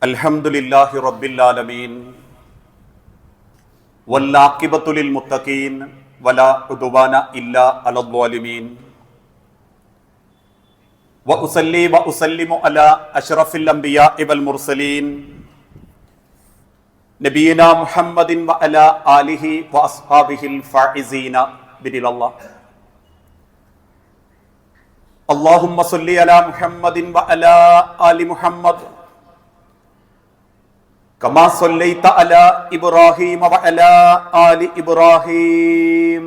അൽഹംദുലില്ലാഹി റബ്ബിൽ ആലമീൻ വല്ലാഖിബത്തു ലിൽ മുത്തഖീൻ വലാ ഉദ്വാന ഇല്ലാ അലൽ ളാലിമീൻ വഉസല്ലി വഉസല്ലിമു അലാ അഷ്റഫിൽ അംബിയാഇ വൽ മുർസലീൻ നബിയിനാ മുഹമ്മദിൻ വഅലാ ആലിഹി വഅസ്ഹാബിഹിൽ ഫായിസീന ബിരില്ലാഹ്. اللهم صل على محمد وعلى آل محمد كما صليت على إبراهيم وعلى آل إبراهيم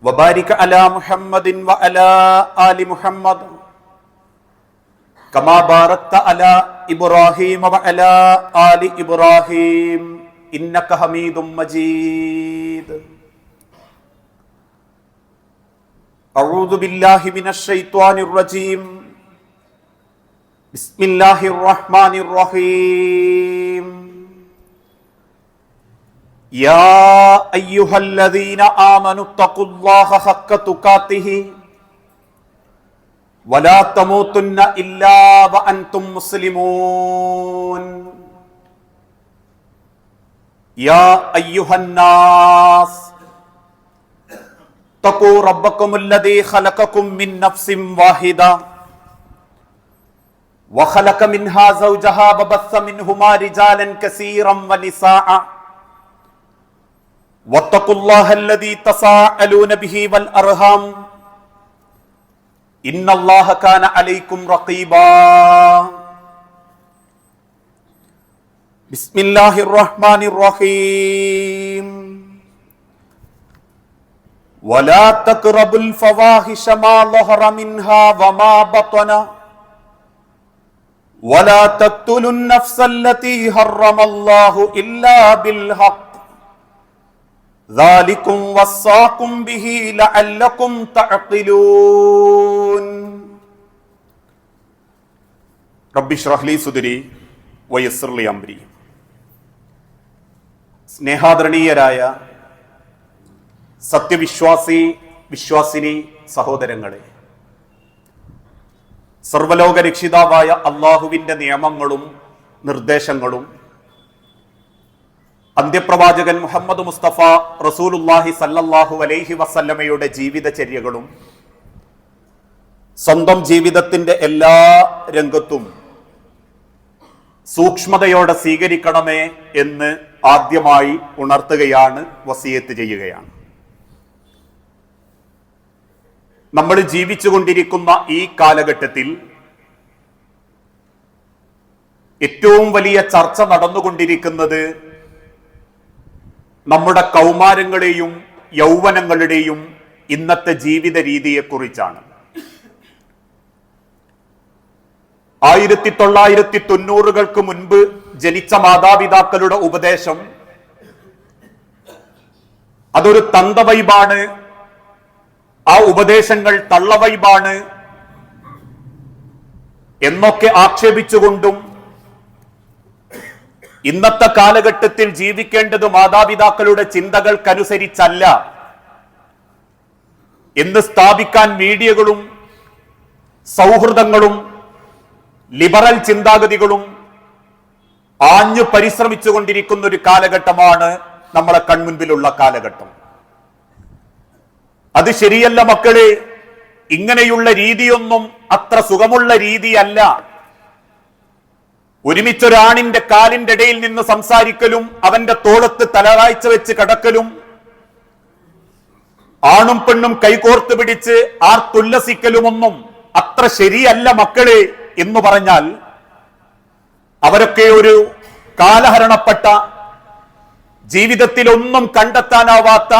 وبارك على محمد وعلى آل محمد كما باركت على إبراهيم وعلى آل إبراهيم إنك حميد مجيد. أعوذ بالله من الشيطان الرجيم. بسم الله الرحمن الرحيم. يا أيها الذين آمنوا اتقوا الله حق تقاته ولا تموتن إلا وأنتم مسلمون. يا أيها الناس اتقوا ربكم الذي خلقكم من نفس واحدة وخلق منها زوجها وبث منهما رجالا كثيرا ونساء واتقوا الله الذي تساءلون به والأرحام إن الله كان عليكم رقيبا. بسم الله الرحمن الرحيم. ولا تقربوا الفواحش ما ظهر منها وما بطن ولا تقتلوا النفس التي حرم الله إلا بالحق ذلكم وصاكم به لعلكم تعقلون. رب اشرح لي صدري ويسر لي أمري. സ്നേഹാദരണീയരായ വിശ്വാസിനി സഹോദരങ്ങളെ, സർവലോക രക്ഷിതാവായ അള്ളാഹുവിന്റെ നിയമങ്ങളും നിർദ്ദേശങ്ങളും അന്ത്യപ്രവാചകൻ മുഹമ്മദ് മുസ്തഫ റസൂലുള്ളാഹി സല്ലല്ലാഹു അലൈഹി വസല്ലമയുടെ ജീവിതചര്യകളും സ്വന്തം ജീവിതത്തിന്റെ എല്ലാ രംഗത്തും സൂക്ഷ്മതയോടെ സ്വീകരിക്കണമേ എന്ന് ആദ്യമായി ഉണർത്തുകയാണ്, വസിയത്ത് ചെയ്യുകയാണ്. നമ്മൾ ജീവിച്ചുകൊണ്ടിരിക്കുന്ന ഈ കാലഘട്ടത്തിൽ ഏറ്റവും വലിയ ചർച്ച നടന്നുകൊണ്ടിരിക്കുന്നത് നമ്മുടെ കൗമാരങ്ങളെയും യൗവനങ്ങളുടെയും ഇന്നത്തെ ജീവിത രീതിയെക്കുറിച്ചാണ്. 1990-കൾക്ക് മുൻപ് ജനിച്ച മാതാപിതാക്കളുടെ ഉപദേശം അതൊരു തന്തവൈബാണ്, ആ ഉപദേശങ്ങൾ തള്ളവൈബാണ് എന്നൊക്കെ ആക്ഷേപിച്ചുകൊണ്ടും ഇന്നത്തെ കാലഘട്ടത്തിൽ ജീവിക്കേണ്ടത് മാതാപിതാക്കളുടെ ചിന്തകൾക്കനുസരിച്ചല്ല എന്ന് സ്ഥാപിക്കാൻ മീഡിയകളും സൗഹൃദങ്ങളും ലിബറൽ ചിന്താഗതികളും ആഞ്ഞു പരിശ്രമിച്ചുകൊണ്ടിരിക്കുന്ന ഒരു കാലഘട്ടമാണ് നമ്മളെ കൺമുൻപിലുള്ള കാലഘട്ടം. അത് ശരിയല്ല മക്കളെ. ഇങ്ങനെയുള്ള രീതിയൊന്നും അത്ര സുഖമുള്ള രീതിയല്ല. ഒരുമിച്ചൊരാണിന്റെ കാലിന്റെ ഇടയിൽ നിന്ന് സംസാരിക്കലും അവന്റെ തോളത്ത് തലകാഴ്ച വെച്ച് കിടക്കലും ആണും പെണ്ണും കൈകോർത്ത് പിടിച്ച് ആർത്തുല്ലസിക്കലുമൊന്നും അത്ര ശരിയല്ല മക്കളെ എന്ന് പറഞ്ഞാൽ അവരൊക്കെ ഒരു കാലഹരണപ്പെട്ട, ജീവിതത്തിൽ ഒന്നും കണ്ടെത്താനാവാത്ത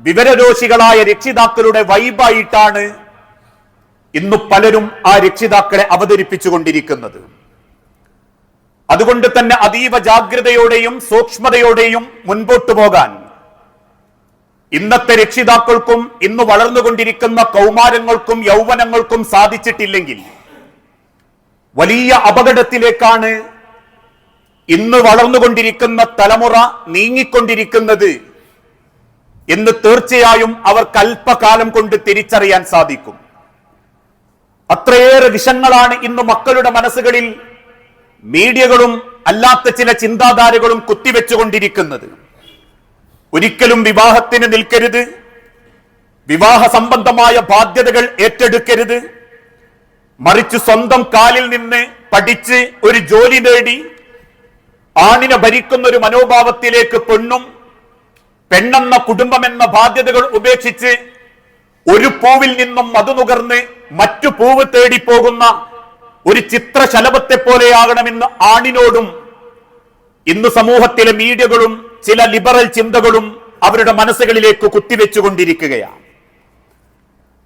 വിവരദോഷികളായ രക്ഷിതാക്കളുടെ വൈബായിട്ടാണ് ഇന്ന് പലരും ആ രക്ഷിതാക്കളെ അവതരിപ്പിച്ചുകൊണ്ടിരിക്കുന്നത്. അതുകൊണ്ട് തന്നെ അതീവ ജാഗ്രതയോടെയും സൂക്ഷ്മതയോടെയും മുൻപോട്ടു പോകാൻ ഇന്നത്തെ രക്ഷിതാക്കൾക്കും ഇന്ന് വളർന്നുകൊണ്ടിരിക്കുന്ന കൗമാരങ്ങൾക്കും യൗവനങ്ങൾക്കും സാധിച്ചിട്ടില്ലെങ്കിൽ വലിയ അപകടത്തിലേക്കാണ് ഇന്ന് വളർന്നുകൊണ്ടിരിക്കുന്ന തലമുറ നീങ്ങിക്കൊണ്ടിരിക്കുന്നത് എന്ന് തീർച്ചയായും അവർക്ക് അല്പകാലം കൊണ്ട് തിരിച്ചറിയാൻ സാധിക്കും. അത്രയേറെ വിഷങ്ങളാണ് ഇന്ന് മക്കളുടെ മനസ്സുകളിൽ മീഡിയകളും അല്ലാത്ത ചില ചിന്താധാരകളും കുത്തിവെച്ചുകൊണ്ടിരിക്കുന്നത്. ഒരിക്കലും വിവാഹത്തിന് നിൽക്കരുത്, വിവാഹ സംബന്ധമായ ബാധ്യതകൾ ഏറ്റെടുക്കരുത്, മറിച്ച് സ്വന്തം കാലിൽ നിന്ന് പഠിച്ച് ഒരു ജോലി നേടി ആണിനെ ഭരിക്കുന്ന ഒരു മനോഭാവത്തിലേക്ക് പെണ്ണെന്ന കുടുംബമെന്ന ബാധ്യതകൾ ഉപേക്ഷിച്ച് ഒരു പൂവിൽ നിന്നും മധു നുകർന്ന് മറ്റു പൂവ് തേടിപ്പോകുന്ന ഒരു ചിത്രശലഭത്തെ പോലെയാകണമെന്ന് ആണിനോടും ഇന്ന് സമൂഹത്തിലെ മീഡിയകളും ചില ലിബറൽ ചിന്തകളും അവരുടെ മനസ്സുകളിലേക്ക് കുത്തിവെച്ചുകൊണ്ടിരിക്കുകയാണ്.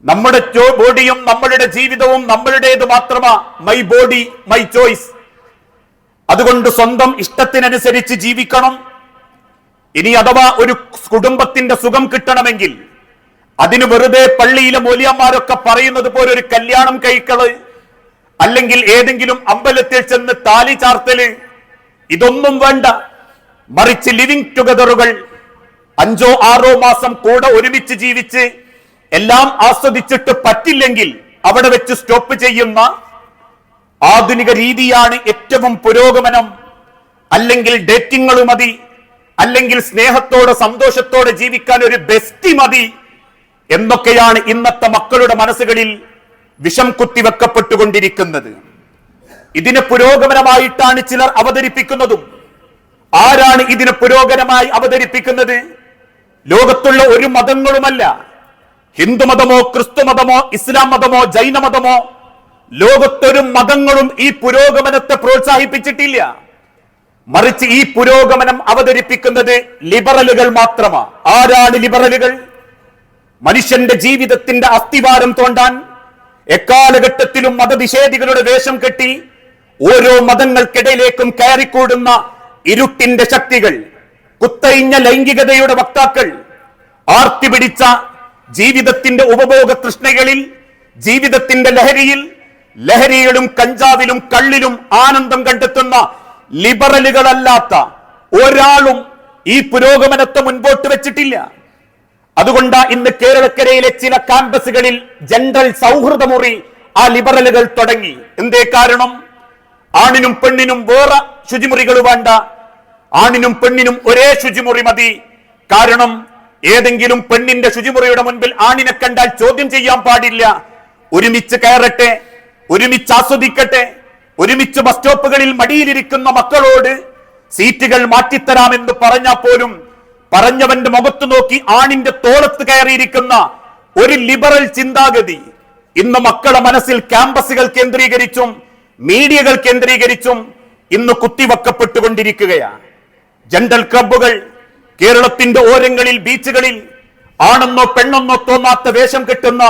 നമ്മുടെ ബോഡിയും നമ്മളുടെ ജീവിതവും നമ്മളുടേത് മാത്രമാ. My body my choice. അതുകൊണ്ട് സ്വന്തം ഇഷ്ടത്തിനനുസരിച്ച് ജീവിക്കണം. ഇനി അഥവാ ഒരു കുടുംബത്തിന്റെ സുഖം കിട്ടണമെങ്കിൽ അതിന് വെറുതെ പള്ളിയിലെ മൗലവിമാരൊക്കെ പറയുന്നത് പോലെ ഒരു കല്യാണം കഴിക്കല്, അല്ലെങ്കിൽ ഏതെങ്കിലും അമ്പലത്തിൽ ചെന്ന് താലി ചാർത്തല്, ഇതൊന്നും വേണ്ട. മറിച്ച് ലിവിംഗ് ടുഗദറുകൾ 5-6 മാസം കൂടെ ഒരുമിച്ച് ജീവിച്ച് എല്ലാം ആസ്വദിച്ചിട്ട് പറ്റില്ലെങ്കിൽ അവിടെ വെച്ച് സ്റ്റോപ്പ് ചെയ്യുന്ന ആധുനിക രീതിയാണ് ഏറ്റവും പുരോഗമനം. അല്ലെങ്കിൽ ഡേറ്റിങ്ങൾ മതി, അല്ലെങ്കിൽ സ്നേഹത്തോടെ സന്തോഷത്തോടെ ജീവിക്കാൻ ഒരു ബെസ്റ്റി മതി എന്നൊക്കെയാണ് ഇന്നത്തെ മക്കളുടെ മനസ്സുകളിൽ വിഷം കുത്തിവെക്കപ്പെട്ടുകൊണ്ടിരിക്കുന്നത്. ഇതിന് പുരോഗമനമായിട്ടാണ് ചിലർ അവതരിപ്പിക്കുന്നതും. ആരാണ് ഇതിന് പുരോഗമനമായി അവതരിപ്പിക്കുന്നത്? ലോകത്തുള്ള ഒരു മതങ്ങളുമല്ല. ഹിന്ദുമതമോ ക്രിസ്തുമതമോ ഇസ്ലാം മതമോ ജൈനമതമോ ലോകത്തൊരു മതങ്ങളും ഈ പുരോഗമനത്തെ പ്രോത്സാഹിപ്പിച്ചിട്ടില്ല. മറിച്ച് ഈ പുരോഗമനം അവതരിപ്പിക്കുന്നത് ലിബറലുകൾ മാത്രമാണ്. ആരാണ് ലിബറലുകൾ? മനുഷ്യന്റെ ജീവിതത്തിന്റെ അസ്ഥിവാരം തോണ്ടാൻ എക്കാലഘട്ടത്തിലും മതനിഷേധികളുടെ വേഷം കെട്ടി ഓരോ മതങ്ങൾക്കിടയിലേക്കും കയറിക്കൂടുന്ന ഇരുട്ടിന്റെ ശക്തികൾ, കുത്തഴിഞ്ഞ ലൈംഗികതയുടെ വക്താക്കൾ, ആർത്തിപിടിച്ച ജീവിതത്തിന്റെ ഉപഭോഗ തൃഷ്ണകളിൽ, ജീവിതത്തിന്റെ ലഹരിയിലും കഞ്ചാവിലും കള്ളിലും ആനന്ദം കണ്ടെത്തുന്ന ലിബറലുകളല്ലാത്ത ഒരാളും ഈ പുരോഗമനത്തെ മുൻപോട്ട് വെച്ചിട്ടില്ല. അതുകൊണ്ടാ ഇന്ന് കേരളക്കരയിലെ ചില ക്യാമ്പസുകളിൽ ജനറൽ സൗഹൃദ മുറി ആ ലിബറലുകൾ തുടങ്ങി. എന്തേ കാരണം? ആണിനും പെണ്ണിനും വേറെ ശുചിമുറികൾ വേണ്ട, ആണിനും പെണ്ണിനും ഒരേ ശുചിമുറി മതി. കാരണം ഏതെങ്കിലും പെണ്ണിന്റെ ശുചിമുറിയുടെ മുൻപിൽ ആണിനെ കണ്ടാൽ ചോദ്യം ചെയ്യാൻ പാടില്ല. ഒരുമിച്ച് കയറട്ടെ, ഒരുമിച്ച് ആസ്വദിക്കട്ടെ. ഒരുമിച്ച് ബസ് സ്റ്റോപ്പുകളിൽ മടിയിലിരിക്കുന്ന മക്കളോട് സീറ്റുകൾ മാറ്റിത്തരാമെന്ന് പറഞ്ഞാൽ പോലും പറഞ്ഞവന്റെ മുഖത്ത് നോക്കി ആണിന്റെ തോളത്ത് കയറിയിരിക്കുന്ന ഒരു ലിബറൽ ചിന്താഗതി ഇന്ന് മക്കളെ മനസ്സിൽ ക്യാമ്പസുകൾ കേന്ദ്രീകരിച്ചും മീഡിയകൾ കേന്ദ്രീകരിച്ചും ഇന്ന് കുത്തിവെക്കപ്പെട്ടുകൊണ്ടിരിക്കുകയാണ്. ജനറൽ ക്ലബ്ബുകൾ, കേരളത്തിന്റെ ഓരങ്ങളിൽ ബീച്ചുകളിൽ ആണെന്നോ പെണ്ണെന്നോ തോന്നാത്ത വേഷം കെട്ടുന്ന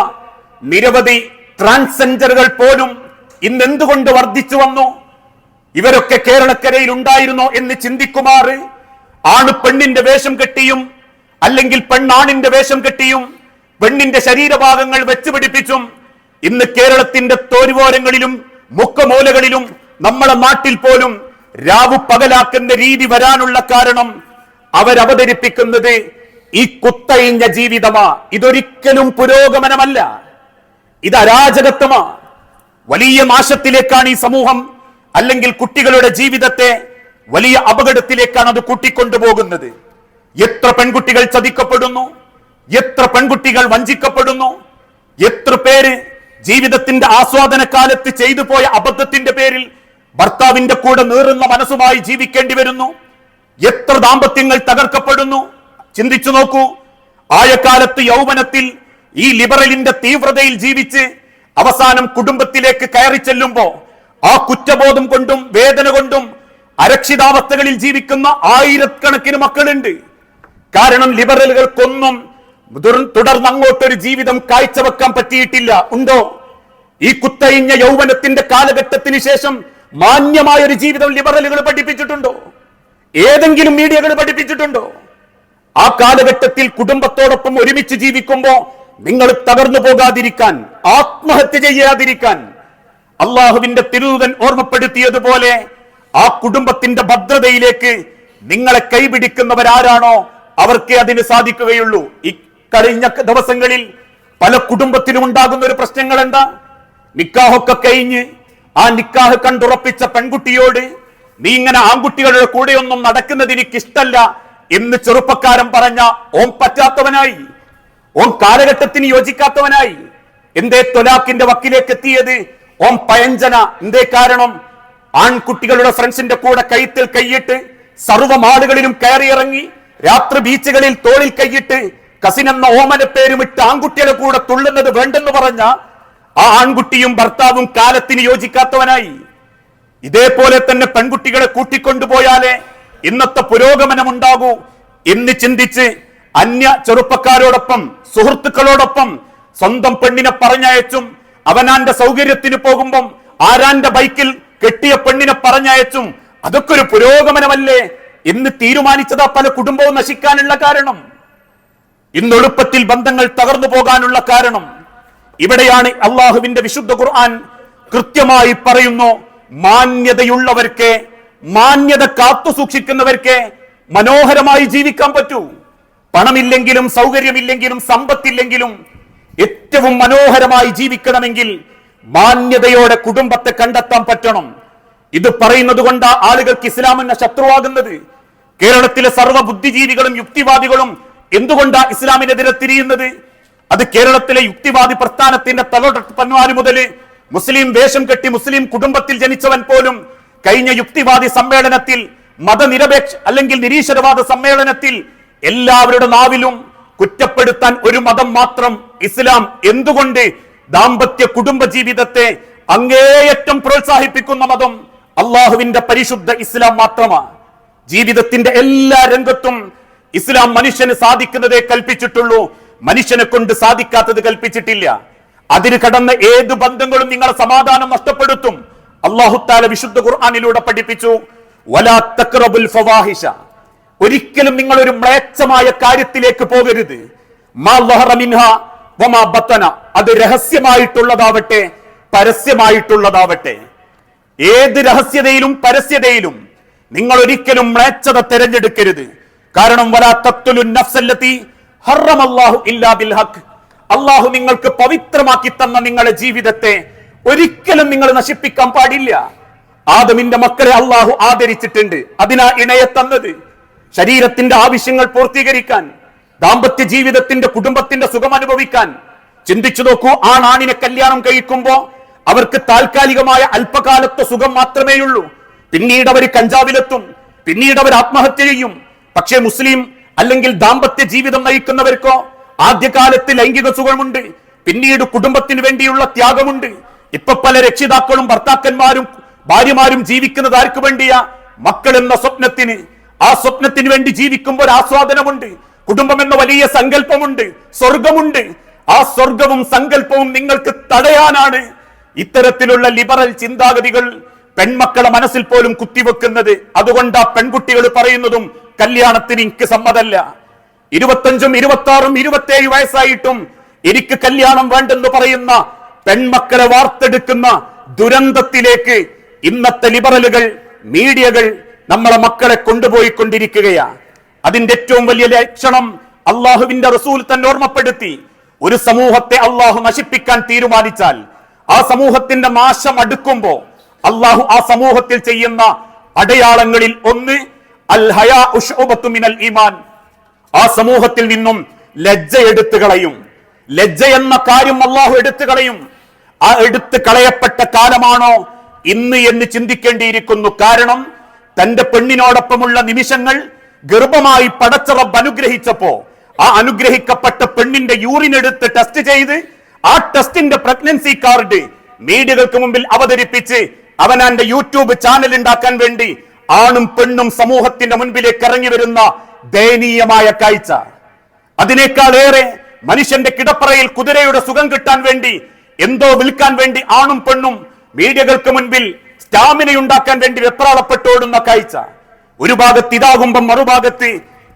നിരവധി ട്രാൻസ്ജെൻഡറുകൾ പോലും ഇന്ന് എന്തുകൊണ്ട് വർദ്ധിച്ചു വന്നു? ഇവരൊക്കെ കേരളക്കരയിൽ ഉണ്ടായിരുന്നോ എന്ന് ചിന്തിക്കുമാറ് ആണ് പെണ്ണിന്റെ വേഷം കെട്ടിയും അല്ലെങ്കിൽ പെണ്ണാണിന്റെ വേഷം കെട്ടിയും പെണ്ണിന്റെ ശരീരഭാഗങ്ങൾ വെച്ചുപിടിപ്പിച്ചും ഇന്ന് കേരളത്തിന്റെ തോരുവോരങ്ങളിലും മുക്കമൂലകളിലും നമ്മളെ നാട്ടിൽ പോലും രാവു പകലാക്കുന്ന രീതി വരാനുള്ള കാരണം അവരവതരിപ്പിക്കുന്നത് ഈ കുത്തഴിഞ്ഞ ജീവിതമാ. ഇതൊരിക്കലും പുരോഗമനമല്ല, ഇത് അരാജകത്വമാ. വലിയ നാശത്തിലേക്കാണ് ഈ സമൂഹം അല്ലെങ്കിൽ കുട്ടികളുടെ ജീവിതത്തെ വലിയ അപകടത്തിലേക്കാണ് അത് കൂട്ടിക്കൊണ്ടുപോകുന്നത്. എത്ര പെൺകുട്ടികൾ ചതിക്കപ്പെടുന്നു, എത്ര പെൺകുട്ടികൾ വഞ്ചിക്കപ്പെടുന്നു, എത്ര പേര് ജീവിതത്തിന്റെ ആസ്വാദന കാലത്ത് ചെയ്തു പോയ അബദ്ധത്തിന്റെ പേരിൽ ഭർത്താവിന്റെ കൂടെ നീറുന്ന മനസ്സുമായി ജീവിക്കേണ്ടി വരുന്നു. എത്ര ദാമ്പത്യങ്ങൾ തകർക്കപ്പെടുന്നു. ചിന്തിച്ചു നോക്കൂ. ആയക്കാലത്ത് യൗവനത്തിൽ ഈ ലിബറലിന്റെ തീവ്രതയിൽ ജീവിച്ച് അവസാനം കുടുംബത്തിലേക്ക് കയറി ചെല്ലുമ്പോ ആ കുറ്റബോധം കൊണ്ടും വേദന കൊണ്ടും അരക്ഷിതാവസ്ഥകളിൽ ജീവിക്കുന്ന ആയിരക്കണക്കിന് മക്കളുണ്ട്. കാരണം ലിബറലുകൾക്കൊന്നും തുടർന്ന് അങ്ങോട്ടൊരു ജീവിതം കാഴ്ചവെക്കാൻ പറ്റിയിട്ടില്ല. ഉണ്ടോ? ഈ കുത്തഴിഞ്ഞ യൗവനത്തിന്റെ കാലഘട്ടത്തിന് ശേഷം മാന്യമായ ഒരു ജീവിതം ലിബറലുകൾ പഠിപ്പിച്ചിട്ടുണ്ടോ? ഏതെങ്കിലും മീഡിയകൾ പഠിപ്പിച്ചിട്ടുണ്ടോ? ആ കാലഘട്ടത്തിൽ കുടുംബത്തോടൊപ്പം ഒരുമിച്ച് ജീവിക്കുമ്പോ നിങ്ങൾ തകർന്നു പോകാതിരിക്കാൻ, ആത്മഹത്യ ചെയ്യാതിരിക്കാൻ അള്ളാഹുവിന്റെ തിരുദൂതൻ ഓർമ്മപ്പെടുത്തിയതുപോലെ ആ കുടുംബത്തിന്റെ ഭദ്രതയിലേക്ക് നിങ്ങളെ കൈപിടിക്കുന്നവരാരാണോ അവർക്കേ അതിന് സാധിക്കുകയുള്ളൂ. ഈ കഴിഞ്ഞ ദിവസങ്ങളിൽ പല കുടുംബത്തിലും ഉണ്ടാകുന്ന ഒരു പ്രശ്നങ്ങൾ എന്താ? നിക്കാഹൊക്കെ കഴിഞ്ഞ് ആ നിക്കാഹ് കണ്ടുറപ്പിച്ച പെൺകുട്ടിയോട് നീ ഇങ്ങനെ ആൺകുട്ടികളുടെ കൂടെയൊന്നും നടക്കുന്നത് എനിക്കിഷ്ടല്ല എന്ന് ചെറുപ്പക്കാരൻ പറഞ്ഞ ഓൻ പറ്റാത്തവനായി, ഓൻ കാലഘട്ടത്തിന് യോജിക്കാത്തവനായി. എന്തേ തൊലാഖിന്റെ വക്കിലേക്ക് എത്തിയത്? ഓൻ പയഞ്ചന. എന്തേ കാരണം? ആൺകുട്ടികളുടെ ഫ്രണ്ട്സിന്റെ കൂടെ കഴുത്തിൽ കൈയിട്ട് സർവ്വമാളുകളിലും കയറിയിറങ്ങി, രാത്രി ബീച്ചുകളിൽ തോളിൽ കൈയിട്ട് കസിൻ എന്ന ഓമന പേരുമിട്ട് ആൺകുട്ടികളെ കൂടെ തുള്ളുന്നത് വേണ്ടെന്ന് പറഞ്ഞ ആ ആൺകുട്ടിയും ഭർത്താവും കാലത്തിന് യോജിക്കാത്തവനായി. ഇതേപോലെ തന്നെ പെൺകുട്ടികളെ കൂട്ടിക്കൊണ്ടുപോയാലേ ഇന്നത്തെ പുരോഗമനം ഉണ്ടാകൂ എന്ന് ചിന്തിച്ച് അന്യ ചെറുപ്പക്കാരോടൊപ്പം സുഹൃത്തുക്കളോടൊപ്പം സ്വന്തം പെണ്ണിനെ പറഞ്ഞയച്ചും അവനാന്റെ സൗകര്യത്തിന് പോകുമ്പം ആരാന്റെ ബൈക്കിൽ കെട്ടിയ പെണ്ണിനെ പറഞ്ഞയച്ചും അതൊക്കെ ഒരു പുരോഗമനമല്ലേ എന്ന് തീരുമാനിച്ചതാ പല കുടുംബവും നശിക്കാനുള്ള കാരണം. ഇന്ന് എളുപ്പത്തിൽ ബന്ധങ്ങൾ തകർന്നു പോകാനുള്ള കാരണം ഇവിടെയാണ്. അള്ളാഹുവിന്റെ വിശുദ്ധ ഖുർആൻ കൃത്യമായി പറയുന്നു, മാന്യതയുള്ളവർക്ക്, മാന്യത കാത്തു സൂക്ഷിക്കുന്നവർക്ക് മനോഹരമായി ജീവിക്കാൻ പറ്റൂ. പണമില്ലെങ്കിലും സൗകര്യമില്ലെങ്കിലും സമ്പത്തില്ലെങ്കിലും ഏറ്റവും മനോഹരമായി ജീവിക്കണമെങ്കിൽ മാന്യതയോടെ കുടുംബത്തെ കണ്ടെത്താൻ പറ്റണം. ഇത് പറയുന്നത് കൊണ്ട് ആളുകൾക്ക് ഇസ്ലാമിന്റെ ശത്രുവാകുന്നത്. കേരളത്തിലെ സർവ്വ ബുദ്ധിജീവികളും യുക്തിവാദികളും എന്തുകൊണ്ടാ ഇസ്ലാമിനെതിരെ തിരിയുന്നത്? അത് കേരളത്തിലെ യുക്തിവാദി പ്രസ്ഥാനത്തിന്റെ തലതൊട്ടപ്പന്മാര് മുതൽ മുസ്ലിം വേഷം കെട്ടി മുസ്ലിം കുടുംബത്തിൽ ജനിച്ചവൻ പോലും കഴിഞ്ഞ യുക്തിവാദി സമ്മേളനത്തിൽ, മതനിരപേക്ഷ അല്ലെങ്കിൽ നിരീശ്വരവാദ സമ്മേളനത്തിൽ എല്ലാവരുടെ നാവിലും കുറ്റപ്പെടുത്താൻ ഒരു മതം മാത്രം, ഇസ്ലാം. എന്തുകൊണ്ട്? ദാമ്പത്യ കുടുംബ ജീവിതത്തെ അങ്ങേയറ്റം പ്രോത്സാഹിപ്പിക്കുന്ന മതം അള്ളാഹുവിന്റെ പരിശുദ്ധ ഇസ്ലാം മാത്രമാണ്. ജീവിതത്തിന്റെ എല്ലാ രംഗത്തും ഇസ്ലാം മനുഷ്യന് സാധിക്കുന്നതേ കൽപ്പിച്ചിട്ടുള്ളൂ, മനുഷ്യനെ കൊണ്ട് സാധിക്കാത്തത് കൽപ്പിച്ചിട്ടില്ല. അതിന് കടന്ന ഏത് ബന്ധങ്ങളും നിങ്ങളെ സമാധാനം നഷ്ടപ്പെടുത്തും. അല്ലാഹു തആല വിശുദ്ധ ഖുർആനിലൂടെ പഠിപ്പിച്ചു, വലാ തഖറബുൽ ഫവാഹിഷ, ഒരിക്കലും നിങ്ങൾ ഒരു മ്ലേച്ഛമായ കാര്യത്തിലേക്ക് പോകരുത്. മാ ലഹറ മിൻഹ വമാ ബത്തന, അത് രഹസ്യമായിട്ടുള്ളതാവട്ടെ പരസ്യമായിട്ടുള്ളതാവട്ടെ. ഏത് രഹസ്യതയിലും പരസ്യതയിലും നിങ്ങൾ ഒരിക്കലും മ്ലേച്ഛത തിരഞ്ഞെടുക്കരുത്. കാരണം വലാ തഖ്തുലുൻ നഫ്സല്ലതി ഹറമല്ലാഹു ഇല്ലാ ബിൽ ഹഖ്, അള്ളാഹു നിങ്ങൾക്ക് പവിത്രമാക്കി തന്ന നിങ്ങളുടെ ജീവിതത്തെ ഒരിക്കലും നിങ്ങൾ നശിപ്പിക്കാൻ പാടില്ല. ആദമിന്റെ മക്കളെ അള്ളാഹു ആദരിച്ചിട്ടുണ്ട്, അതിനാ ഇണയെ തന്നത്. ശരീരത്തിന്റെ ആവശ്യങ്ങൾ പൂർത്തീകരിക്കാൻ, ദാമ്പത്യ ജീവിതത്തിന്റെ കുടുംബത്തിന്റെ സുഖം അനുഭവിക്കാൻ. ചിന്തിച്ചു നോക്കൂ, ആണിനെ കല്യാണം കഴിക്കുമ്പോ അവർക്ക് താൽക്കാലികമായ അല്പകാലത്തെ സുഖം മാത്രമേയുള്ളൂ. പിന്നീട് അവർ കഞ്ചാവിലെത്തും, പിന്നീട് അവർ ആത്മഹത്യ ചെയ്യും. പക്ഷേ മുസ്ലിം അല്ലെങ്കിൽ ദാമ്പത്യ ജീവിതം നയിക്കുന്നവർക്കോ ആദ്യകാലത്ത് ലൈംഗിക സുഖമുണ്ട്, പിന്നീട് കുടുംബത്തിന് വേണ്ടിയുള്ള ത്യാഗമുണ്ട്. ഇപ്പൊ പല രക്ഷിതാക്കളും ഭർത്താക്കന്മാരും ഭാര്യമാരും ജീവിക്കുന്നത് ആർക്ക് വേണ്ടിയാ? മക്കൾ എന്ന സ്വപ്നത്തിന്. ആ സ്വപ്നത്തിന് വേണ്ടി ജീവിക്കുമ്പോൾ ആസ്വാദനമുണ്ട്, കുടുംബം എന്ന വലിയ സങ്കല്പമുണ്ട്, സ്വർഗമുണ്ട്. ആ സ്വർഗവും സങ്കല്പവും നിങ്ങൾക്ക് തടയാനാണ് ഇത്തരത്തിലുള്ള ലിബറൽ ചിന്താഗതികൾ പെൺമക്കളെ മനസ്സിൽ പോലും കുത്തിവെക്കുന്നത്. അതുകൊണ്ട് ആ പെൺകുട്ടികൾ പറയുന്നതും കല്യാണത്തിന് എനിക്ക് സമ്മതല്ല. 25, 26, 27 വയസ്സായിട്ടും എനിക്ക് കല്യാണം വേണ്ടെന്ന് പറയുന്ന പെൺമക്കളെ വാർത്തെടുക്കുന്ന ദുരന്തത്തിലേക്ക് ഇന്നത്തെ ലിബറലുകൾ, മീഡിയകൾ നമ്മളെ മക്കളെ കൊണ്ടുപോയിക്കൊണ്ടിരിക്കുകയാണ്. അതിന്റെ ഏറ്റവും വലിയ ലക്ഷണം അള്ളാഹുവിന്റെ റസൂൽ തന്നെ ഓർമ്മപ്പെടുത്തി. ഒരു സമൂഹത്തെ അള്ളാഹു നശിപ്പിക്കാൻ തീരുമാനിച്ചാൽ, ആ സമൂഹത്തിന്റെ നാശം അടുക്കുമ്പോ അള്ളാഹു ആ സമൂഹത്തിൽ ചെയ്യുന്ന അടയാളങ്ങളിൽ ഒന്ന് അൽ ഹയാഉ ശുഅബത്തു മിനൽ ഈമാൻ, ആ സമൂഹത്തിൽ നിന്നും ലജ്ജ എടുത്തു കളയും. ലജ്ജ എന്ന കാര്യം അള്ളാഹു എടുത്തു കളയും. ആ എടുത്തു കളയപ്പെട്ട കാലമാണോ ഇന്ന് എന്ന് ചിന്തിക്കേണ്ടിയിരിക്കുന്നു. കാരണം തന്റെ പെണ്ണിനോടൊപ്പമുള്ള നിമിഷങ്ങൾ ഗർഭമായി പടച്ച റബ്ബ് അനുഗ്രഹിച്ചപ്പോ ആ അനുഗ്രഹിക്കപ്പെട്ട പെണ്ണിന്റെ യൂറിൻ എടുത്ത് ടെസ്റ്റ് ചെയ്ത് ആ ടെസ്റ്റിന്റെ പ്രഗ്നൻസി കാർഡ് മീഡിയകൾക്ക് മുമ്പിൽ അവതരിപ്പിച്ച് അവനാന്റെ യൂട്യൂബ് ചാനൽ ഉണ്ടാക്കാൻ വേണ്ടി ആണും പെണ്ണും സമൂഹത്തിന്റെ മുൻപിലേക്ക് ഇറങ്ങി വരുന്ന ദയനീയമായ കാഴ്ച. അതിനേക്കാളേറെ മനുഷ്യന്റെ കിടപ്പറയിൽ കുതിരയുടെ സുഖം കിട്ടാൻ വേണ്ടി എന്തോ വിൽക്കാൻ വേണ്ടി ആണും പെണ്ണും മീഡിയകൾക്ക് മുൻപിൽ സ്റ്റാമിനയുണ്ടാക്കാൻ വേണ്ടി വെപ്രാളപ്പെട്ടോടുന്ന കാഴ്ച. ഒരു ഭാഗത്ത് ഇതാകുമ്പം മറുഭാഗത്ത്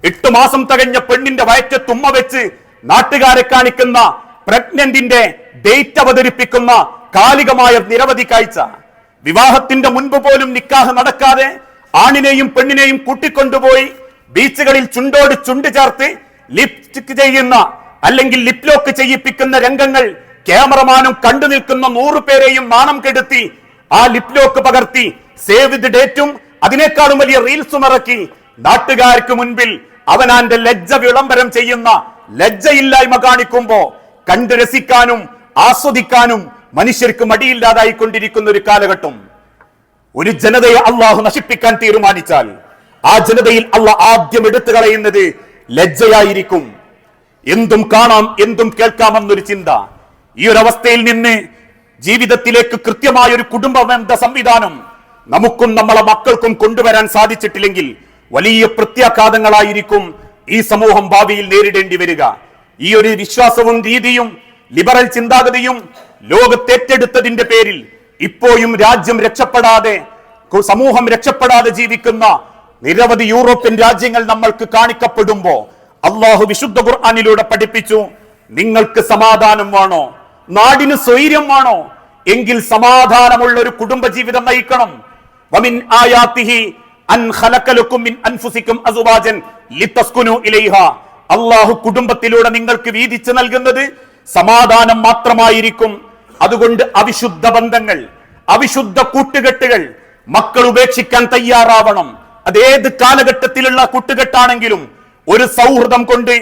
8 മാസം തികഞ്ഞ പെണ്ണിന്റെ വയറ്റത്ത് ഉമ്മ വെച്ച് നാട്ടുകാരെ കാണിക്കുന്ന പ്രഗ്നന്റിന്റെ ഡേറ്റ് അവതരിപ്പിക്കുന്ന കാലികമായ നിരവധി കാഴ്ച. വിവാഹത്തിന്റെ മുൻപ് പോലും നിക്കാഹ് നടക്കാതെ ആണിനെയും പെണ്ണിനെയും കൂട്ടിക്കൊണ്ടുപോയി ബീച്ചുകളിൽ ചുണ്ടോട് ചുണ്ട് ചേർത്ത് ലിപ്സ്റ്റിക് ചെയ്യുന്ന അല്ലെങ്കിൽ ലിപ് ലോക്ക് ചെയ്യിപ്പിക്കുന്ന രംഗങ്ങൾ ക്യാമറമാനും കണ്ടു നിൽക്കുന്ന 100 പേരെയും നാണം കെടുത്തി ആ ലിപ് ലോക്ക് പകർത്തി സേവ് ദി ഡേറ്റും അതിനേക്കാളും വലിയ റീൽസും ഇറക്കി നാട്ടുകാർക്ക് മുൻപിൽ അവനാന്റെ ലജ്ജ വിളംബരം ചെയ്യുന്ന ലജ്ജയില്ലായ്മ കാണിക്കുമ്പോ കണ്ടു രസിക്കാനും ആസ്വദിക്കാനും മനുഷ്യർക്ക് മടിയില്ലാതായിക്കൊണ്ടിരിക്കുന്ന ഒരു കാലഘട്ടം. ഒരു ജനതയെ അള്ളാഹു നശിപ്പിക്കാൻ തീരുമാനിച്ചാൽ ആ ജനതയിൽ അള്ളാഹ് ആദ്യം എടുത്തു കളയുന്നത് ലജ്ജയായിരിക്കും. എന്തും കാണാം, എന്തും കേൾക്കാമെന്നൊരു ചിന്ത. ഈ ഒരു അവസ്ഥയിൽ നിന്ന് ജീവിതത്തിലേക്ക് കൃത്യമായ ഒരു കുടുംബ ബന്ധ സംവിധാനം നമുക്കും നമ്മളെ മക്കൾക്കും കൊണ്ടുവരാൻ സാധിച്ചിട്ടില്ലെങ്കിൽ വലിയ പ്രത്യാഘാതങ്ങളായിരിക്കും ഈ സമൂഹം ഭാവിയിൽ നേരിടേണ്ടി വരിക. ഈ ഒരു വിശ്വാസവും രീതിയും ലിബറൽ ചിന്താഗതിയും ലോകത്തേറ്റെടുത്തതിന്റെ പേരിൽ ഇപ്പോഴും രാജ്യം രക്ഷപ്പെടാതെ, സമൂഹം രക്ഷപ്പെടാതെ ജീവിക്കുന്ന നിരവധി യൂറോപ്യൻ രാജ്യങ്ങൾ നമ്മൾക്ക് കാണിക്കപ്പെടുമ്പോ അള്ളാഹു വിശുദ്ധ ഖുർആനിലൂടെ പഠിപ്പിച്ചു, നിങ്ങൾക്ക് സമാധാനം വേണോ, നാടിന് സ്വൈര്യം വേണോ, എങ്കിൽ സമാധാനമുള്ള ഒരു കുടുംബ ജീവിതം നയിക്കണം. വമിൻ ആയാതിഹി അൻ ഖലഖലകും മിൻ അൻഫുസികും അസ്വാജൻ ലിതസ്കുനു ഇലൈഹാ. അള്ളാഹു കുടുംബത്തിലൂടെ നിങ്ങൾക്ക് വീതിച്ചു നൽകുന്നത് സമാധാനം മാത്രമായിരിക്കും. അതുകൊണ്ട് അവിശുദ്ധ ബന്ധങ്ങൾ, അവിശുദ്ധ കൂട്ടുകെട്ടുകൾ മക്കൾ ഉപേക്ഷിക്കാൻ തയ്യാറാവണം. അതേത് കാലഘട്ടത്തിലുള്ള കൂട്ടുകെട്ടാണെങ്കിലും ഒരു സൗഹൃദം കൊണ്ട്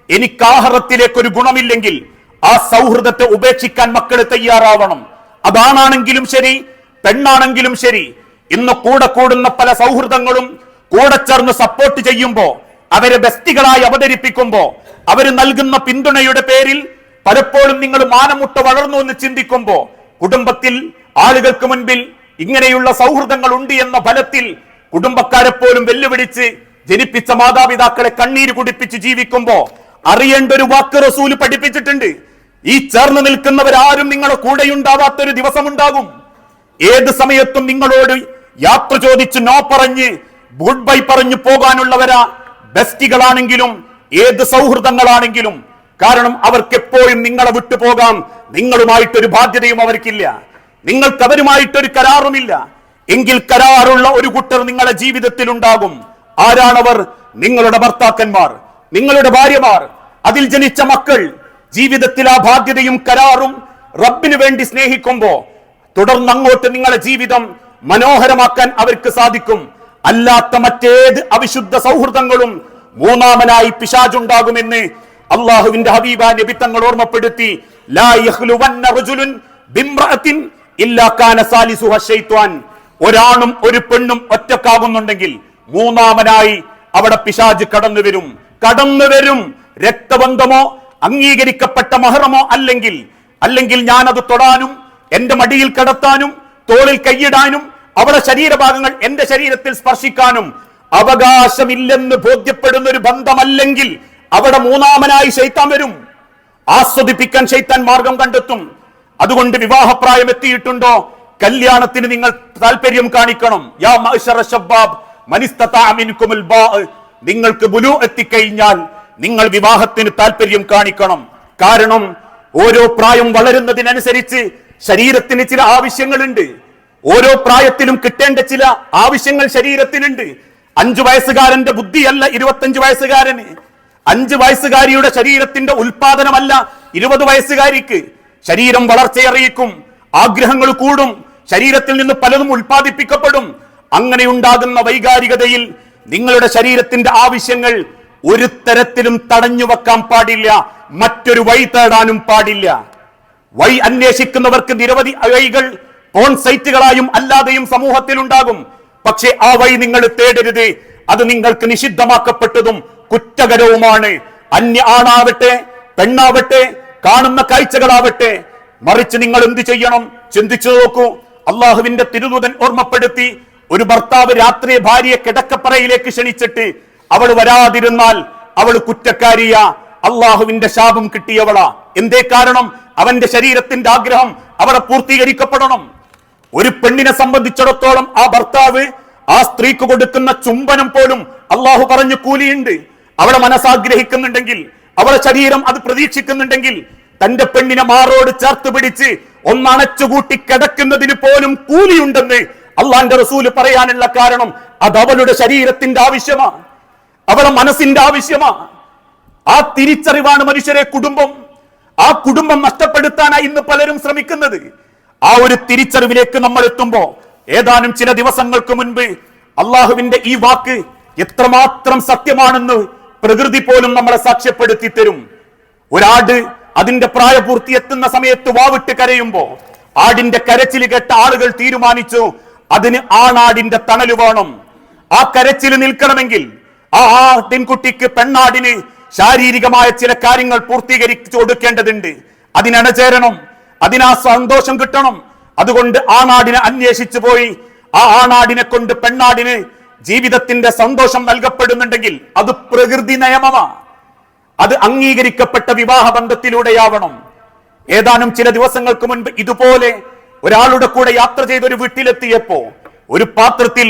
എനിക്ക് ആഖിറത്തിലേക്ക് ഒരു ഗുണമില്ലെങ്കിൽ ആ സൗഹൃദത്തെ ഉപേക്ഷിക്കാൻ മക്കൾ തയ്യാറാവണം. അതാണെങ്കിലും ശരി, പെണ്ണാണെങ്കിലും ശരി. ഇന്ന് കൂടെ കൂടുന്ന പല സൗഹൃദങ്ങളും കൂടെ ചേർന്ന് സപ്പോർട്ട് ചെയ്യുമ്പോ, അവരെ ബെസ്റ്റികളായി അവതരിപ്പിക്കുമ്പോ, അവര് നൽകുന്ന പിന്തുണയുടെ പേരിൽ പലപ്പോഴും നിങ്ങൾ മാനമുട്ട വളർന്നു എന്ന് ചിന്തിക്കുമ്പോ കുടുംബത്തിൽ ആളുകൾക്ക് മുൻപിൽ ഇങ്ങനെയുള്ള സൗഹൃദങ്ങൾ ഉണ്ട് എന്ന ഫലത്തിൽ കുടുംബക്കാരെ പോലും വെല്ലുവിളിച്ച് ജനിപ്പിച്ച മാതാപിതാക്കളെ കണ്ണീര് കുടിപ്പിച്ച് ജീവിക്കുമ്പോ അറിയേണ്ട ഒരു വാക്ക് റസൂല് പഠിപ്പിച്ചിട്ടുണ്ട്. ഈ ചേർന്ന് നിൽക്കുന്നവരാരും നിങ്ങളുടെ കൂടെയുണ്ടാവാത്തൊരു ദിവസമുണ്ടാകും. ഏത് സമയത്തും നിങ്ങളോട് യാത്ര ചോദിച്ച് നോ പറഞ്ഞ് ഗുഡ് ബൈ പറഞ്ഞു പോകാനുള്ളവരാ ബെസ്റ്റികളാണെങ്കിലും ഏത് സൗഹൃദങ്ങളാണെങ്കിലും. കാരണം അവർക്ക് എപ്പോഴും നിങ്ങളെ വിട്ടുപോകാം. നിങ്ങളുമായിട്ടൊരു ബാധ്യതയും അവർക്കില്ല, നിങ്ങൾക്ക് അവരുമായിട്ടൊരു കരാറുമില്ല. എങ്കിൽ കരാറുള്ള ഒരു കൂട്ടർ നിങ്ങളുടെ ജീവിതത്തിൽ ഉണ്ടാകും. ആരാണവർ? നിങ്ങളുടെ ഭർത്താക്കന്മാർ, നിങ്ങളുടെ ഭാര്യമാർ, അതിൽ ജനിച്ച മക്കൾ. ജീവിതത്തിൽ ആ ബാധ്യതയും കരാറും റബ്ബിന് വേണ്ടി സ്നേഹിക്കുമ്പോ തുടർന്ന് അങ്ങോട്ട് നിങ്ങളുടെ ജീവിതം മനോഹരമാക്കാൻ അവർക്ക് സാധിക്കും. അല്ലാത്ത മറ്റേത് അവിശുദ്ധ സൗഹൃദങ്ങളും മൂന്നാമനായി പിശാചുണ്ടാകുമെന്ന് അള്ളാഹുവിന്റെ ഹബീബ നബി തങ്ങൾ ഓർമ്മപ്പെടുത്തി. ലാ യഖ്ലുവന്ന റജുലുൻ ബിംറഅത്തിൻ ഇല്ലാ കാന സാലിസുഹ ശൈത്വാൻ. ഒരാണും ഒരു പെണ്ണും ഒറ്റക്കാകുന്നുണ്ടെങ്കിൽ മൂന്നാമനായി അവിടെ പിശാച് കടന്നു വരും. രക്തബന്ധമോ അംഗീകരിക്കപ്പെട്ട മഹറമോ അല്ലെങ്കിൽ ഞാനത് തൊടാനും എന്റെ മടിയിൽ കിടത്താനും തോളിൽ കൈയിടാനും അവിടെ ശരീരഭാഗങ്ങൾ എന്റെ ശരീരത്തിൽ സ്പർശിക്കാനും അവകാശമില്ലെന്ന് ബോധ്യപ്പെടുന്ന ഒരു ബന്ധമല്ലെങ്കിൽ അവിടെ മൂന്നാമനായി ശൈത്താൻ വരും. ആസ്വദിപ്പിക്കാൻ ശൈത്താൻ മാർഗം കണ്ടെത്തും. അതുകൊണ്ട് വിവാഹപ്രായം എത്തിയിട്ടുണ്ടോ? കല്യാണത്തിന് നിങ്ങൾ താല്പര്യം കാണിക്കണം. യാ മഅ്ശറ ശബ്ബാബ് മനിസ്തതഅ മിൻകുമുൽ ബാഅ. നിങ്ങൾക്ക് ബുലൂ എത്തിക്കഴിഞ്ഞാൽ നിങ്ങൾ വിവാഹത്തിന് താല്പര്യം കാണിക്കണം. കാരണം ഓരോ പ്രായം വളരുന്നതിനനുസരിച്ച് ശരീരത്തിന് ചില ആവശ്യങ്ങളുണ്ട്. ഓരോ പ്രായത്തിലും കിട്ടേണ്ട ചില ആവശ്യങ്ങൾ ശരീരത്തിനുണ്ട്. 5 വയസ്സുകാരന്റെ ബുദ്ധിയല്ല 25 വയസ്സുകാരന്. 5 വയസ്സുകാരിയുടെ ശരീരത്തിന്റെ ഉൽപാദനമല്ല 20 വയസ്സുകാരിക്ക്. ശരീരം വളർച്ചയറിയിക്കും, ആഗ്രഹങ്ങൾ കൂടും, ശരീരത്തിൽ നിന്ന് പലതും ഉൽപ്പാദിപ്പിക്കപ്പെടും. അങ്ങനെ ഉണ്ടാകുന്ന വൈകാരികതയിൽ നിങ്ങളുടെ ശരീരത്തിന്റെ ആവശ്യങ്ങൾ ഒരു തരത്തിലും തടഞ്ഞു വെക്കാൻ പാടില്ല, മറ്റൊരു വഴി തേടാനും പാടില്ല. വഴി അന്വേഷിക്കുന്നവർക്ക് നിരവധി വഴികൾ ഓൺ സൈറ്റുകളായും അല്ലാതെയും സമൂഹത്തിൽ ഉണ്ടാകും. പക്ഷേ ആ വഴി നിങ്ങൾ തേടരുത്. അത് നിങ്ങൾക്ക് നിഷിദ്ധമാക്കപ്പെട്ടതും കുറ്റകരവുമാണ്. അന്യ ആണാവട്ടെ പെണ്ണാവട്ടെ കാണുന്ന കാഴ്ചകളാവട്ടെ. മറിച്ച് നിങ്ങൾ എന്ത് ചെയ്യണം? ചിന്തിച്ചു നോക്കൂ. അള്ളാഹുവിന്റെ തിരുദൂതൻ ഓർമ്മപ്പെടുത്തി, ഒരു ഭർത്താവ് രാത്രി ഭാര്യയെ കിടക്കപ്പറയിലേക്ക് ക്ഷണിച്ചിട്ട് അവൾ വരാതിരുന്നാൽ അവൾ കുറ്റക്കാരിയ, അള്ളാഹുവിന്റെ ശാപം കിട്ടിയവളാ. എന്തേ കാരണം? അവന്റെ ശരീരത്തിന്റെ ആഗ്രഹം അവിടെ പൂർത്തീകരിക്കപ്പെടണം. ഒരു പെണ്ണിനെ സംബന്ധിച്ചിടത്തോളം ആ ഭർത്താവ് ആ സ്ത്രീക്ക് കൊടുക്കുന്ന ചുംബനം പോലും അള്ളാഹു പറഞ്ഞു കൂലിയുണ്ട്. അവളെ മനസ്സാഗ്രഹിക്കുന്നുണ്ടെങ്കിൽ, അവളെ ശരീരം അത് പ്രതീക്ഷിക്കുന്നുണ്ടെങ്കിൽ തന്റെ പെണ്ണിനെ മാറോട് ചേർത്ത് പിടിച്ച് ഒന്നണച്ചുകൂട്ടി കിടക്കുന്നതിന് പോലും കൂലിയുണ്ടെന്ന് അള്ളാന്റെ റസൂല് പറയാനുള്ള കാരണം അത് അവളുടെ ശരീരത്തിന്റെ ആവശ്യമാണ്. അവളെ മനസ്സിന്റെ ആവശ്യമാ. ആ തിരിച്ചറിവാണ് മനുഷ്യരെ കുടുംബം. ആ കുടുംബം നഷ്ടപ്പെടുത്താനായി ഇന്ന് പലരും ശ്രമിക്കുന്നത്. ആ ഒരു തിരിച്ചറിവിലേക്ക് നമ്മൾ എത്തുമ്പോ ഏതാനും ചില ദിവസങ്ങൾക്ക് മുൻപ് അള്ളാഹുവിന്റെ ഈ വാക്ക് എത്രമാത്രം സത്യമാണെന്ന് പ്രകൃതി പോലും നമ്മളെ സാക്ഷ്യപ്പെടുത്തി തരും. ഒരാട് അതിന്റെ പ്രായപൂർത്തി എത്തുന്ന സമയത്ത് വാവിട്ട് കരയുമ്പോ ആടിന്റെ കരച്ചിൽ കേട്ട ആളുകൾ തീരുമാനിച്ചു അതിന് ആണാടിന്റെ തണല് വേണം. ആ കരച്ചിൽ നിൽക്കണമെങ്കിൽ ആ ആട്ടിൻകുട്ടിക്ക് പെണ്ണാടിന് ശാരീരികമായ ചില കാര്യങ്ങൾ പൂർത്തീകരിച്ചു കൊടുക്കേണ്ടതുണ്ട്. അതിനണചേരണം, അതിനാ സന്തോഷം കിട്ടണം. അതുകൊണ്ട് ആണാടിനെ അന്വേഷിച്ചു പോയി ആ ആണാടിനെ കൊണ്ട് പെണ്ണാടിന് ജീവിതത്തിന്റെ സന്തോഷം നൽകപ്പെടുന്നുണ്ടെങ്കിൽ അത് പ്രകൃതി നിയമമാണ്. അത് അംഗീകരിക്കപ്പെട്ട വിവാഹ ബന്ധത്തിലൂടെയാവണം. ഏതാനും ചില ദിവസങ്ങൾക്ക് മുൻപ് ഇതുപോലെ ഒരാളുടെ കൂടെ യാത്ര ചെയ്ത് ഒരു വീട്ടിലെത്തിയപ്പോ ഒരു പാത്രത്തിൽ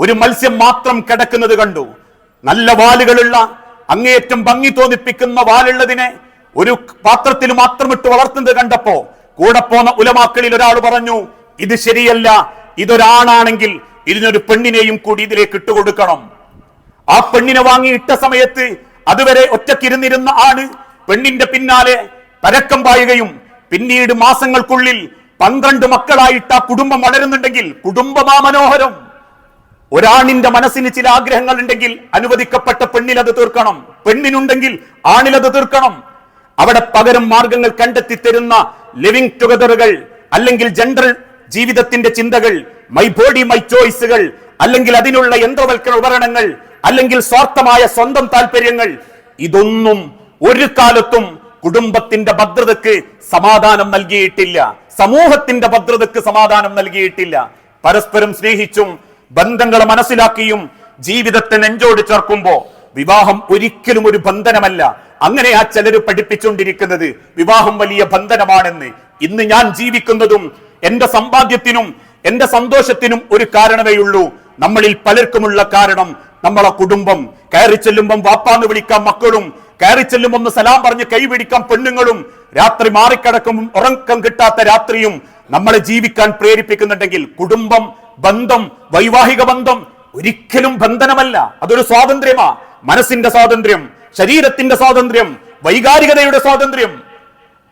ഒരു മത്സ്യം മാത്രം കിടക്കുന്നത് കണ്ടു. നല്ല വാലുകളുള്ള, അങ്ങേയറ്റം ഭംഗി തോന്നിപ്പിക്കുന്ന വാലുള്ളതിനെ ഒരു പാത്രത്തിൽ മാത്രം ഇട്ട് വളർത്തുന്നത് കണ്ടപ്പോ കൂടെ പോന്ന ഉലമാക്കളിൽ ഒരാൾ പറഞ്ഞു, ഇത് ശരിയല്ല, ഇതൊരാണാണെങ്കിൽ ഇതിനൊരു പെണ്ണിനെയും കൂടി ഇതിലേക്ക് ഇട്ടുകൊടുക്കണം. ആ പെണ്ണിനെ വാങ്ങി ഇട്ട സമയത്ത് അതുവരെ ഒറ്റക്കിരുന്നിരുന്ന ആണ് പെണ്ണിന്റെ പിന്നാലെ പരക്കം പായുകയും പിന്നീട് മാസങ്ങൾക്കുള്ളിൽ 12 മക്കളായിട്ട് ആ കുടുംബം വളരുന്നുണ്ടെങ്കിൽ കുടുംബമാ മനോഹരം. ഒരാണിന്റെ മനസ്സിന് ചില ആഗ്രഹങ്ങൾ ഉണ്ടെങ്കിൽ അനുവദിക്കപ്പെട്ട പെണ്ണിൽ അത് തീർക്കണം, പെണ്ണിനുണ്ടെങ്കിൽ ആണിൽ അത് തീർക്കണം. അവിടെ പകരം മാർഗങ്ങൾ കണ്ടെത്തി തരുന്ന ലിവിംഗ് ടുഗദറുകൾ, അല്ലെങ്കിൽ ജെൻഡർ ജീവിതത്തിന്റെ ചിന്തകൾ, മൈ ബോഡി മൈ ചോയ്സുകൾ, അല്ലെങ്കിൽ അതിനുള്ള യന്ത്രവൽക്കരണ ഉപകരണങ്ങൾ, അല്ലെങ്കിൽ സ്വാർത്ഥമായ സ്വന്തം താല്പര്യങ്ങൾ, ഇതൊന്നും ഒരു കാലത്തും കുടുംബത്തിന്റെ ഭദ്രതയ്ക്ക് സമാധാനം നൽകിയിട്ടില്ല, സമൂഹത്തിന്റെ ഭദ്രതയ്ക്ക് സമാധാനം നൽകിയിട്ടില്ല. പരസ്പരം സ്നേഹിച്ചും ബന്ധങ്ങളെ മനസ്സിലാക്കിയും ജീവിതത്തെ നെഞ്ചോട് ചേർക്കുമ്പോ വിവാഹം ഒരിക്കലും ഒരു ബന്ധനമല്ല. അങ്ങനെയാ ചിലര് പഠിപ്പിച്ചുകൊണ്ടിരിക്കുന്നത് വിവാഹം വലിയ ബന്ധനമാണെന്ന്. ഇന്ന് ഞാൻ ജീവിക്കുന്നതും എന്റെ സമ്പാദ്യത്തിനും എന്റെ സന്തോഷത്തിനും ഒരു കാരണമേ ഉള്ളൂ. നമ്മളിൽ പലർക്കുമുള്ള കാരണം നമ്മളെ കുടുംബം. കയറി ചെല്ലുമ്പം വാപ്പാന്ന് വിളിക്കാൻ മക്കളും, കയറി ചെല്ലുമ്പോ ഒന്ന് സലാം പറഞ്ഞ് കൈപിടിക്കാൻ പെണ്ണുങ്ങളും, രാത്രി മാറിക്കിടക്കുമ്പോൾ ഉറക്കം കിട്ടാത്ത രാത്രിയും നമ്മളെ ജീവിക്കാൻ പ്രേരിപ്പിക്കുന്നുണ്ടെങ്കിൽ കുടുംബം, ബന്ധം, വൈവാഹിക ബന്ധം ഒരിക്കലും ബന്ധനമല്ല. അതൊരു സ്വാതന്ത്ര്യമാ. മനസ്സിന്റെ സ്വാതന്ത്ര്യം, ശരീരത്തിന്റെ സ്വാതന്ത്ര്യം, വൈകാരികതയുടെ സ്വാതന്ത്ര്യം.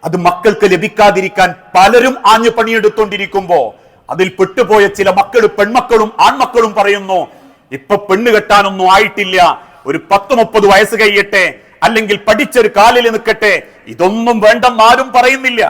അത് മക്കൾക്ക് ലഭിക്കാതിരിക്കാൻ പലരും ആഞ്ഞു പണിയെടുത്തോണ്ടിരിക്കുമ്പോ അതിൽ പെട്ടുപോയ ചില മക്കൾ, പെൺമക്കളും ആൺമക്കളും പറയുന്നു, ഇപ്പൊ പെണ്ണ് കെട്ടാനൊന്നും ആയിട്ടില്ല, ഒരു 10-30 വയസ്സ് കഴിയട്ടെ, അല്ലെങ്കിൽ പഠിച്ചൊരു കാലിൽ നിൽക്കട്ടെ, ഇതൊന്നും വേണ്ടെന്ന് ആരും പറയുന്നില്ല.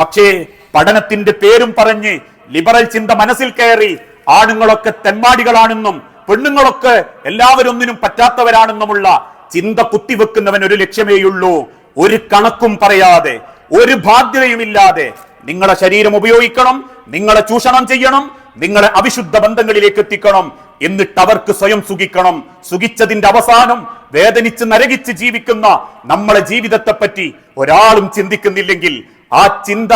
പക്ഷേ പഠനത്തിന്റെ പേരും പറഞ്ഞ് ലിബറൽ ചിന്ത മനസ്സിൽ കയറി ആണുങ്ങളൊക്കെ തെമ്മാടികളാണെന്നും പെണ്ണുങ്ങളൊക്കെ എല്ലാവരും ഒന്നിനും പറ്റാത്തവരാണെന്നുമുള്ള ചിന്ത കുത്തിവെക്കുന്നവൻ ഒരു ലക്ഷ്യമേയുള്ളൂ. ഒരു കണക്കും പറയാതെ, ഒരു ബാധ്യതയുമില്ലാതെ നിങ്ങളെ ശരീരം ഉപയോഗിക്കണം, നിങ്ങളെ ചൂഷണം ചെയ്യണം, നിങ്ങളെ അവിശുദ്ധ ബന്ധങ്ങളിലേക്ക് എത്തിക്കണം. എന്നിട്ട് അവർക്ക് സ്വയം സുഖിക്കണം. സുഖിച്ചതിന്റെ അവസാനം വേദനിച്ച് നരകിച്ച് ജീവിക്കുന്ന നമ്മളെ ജീവിതത്തെ പറ്റി ഒരാളും ചിന്തിക്കുന്നില്ലെങ്കിൽ ആ ചിന്ത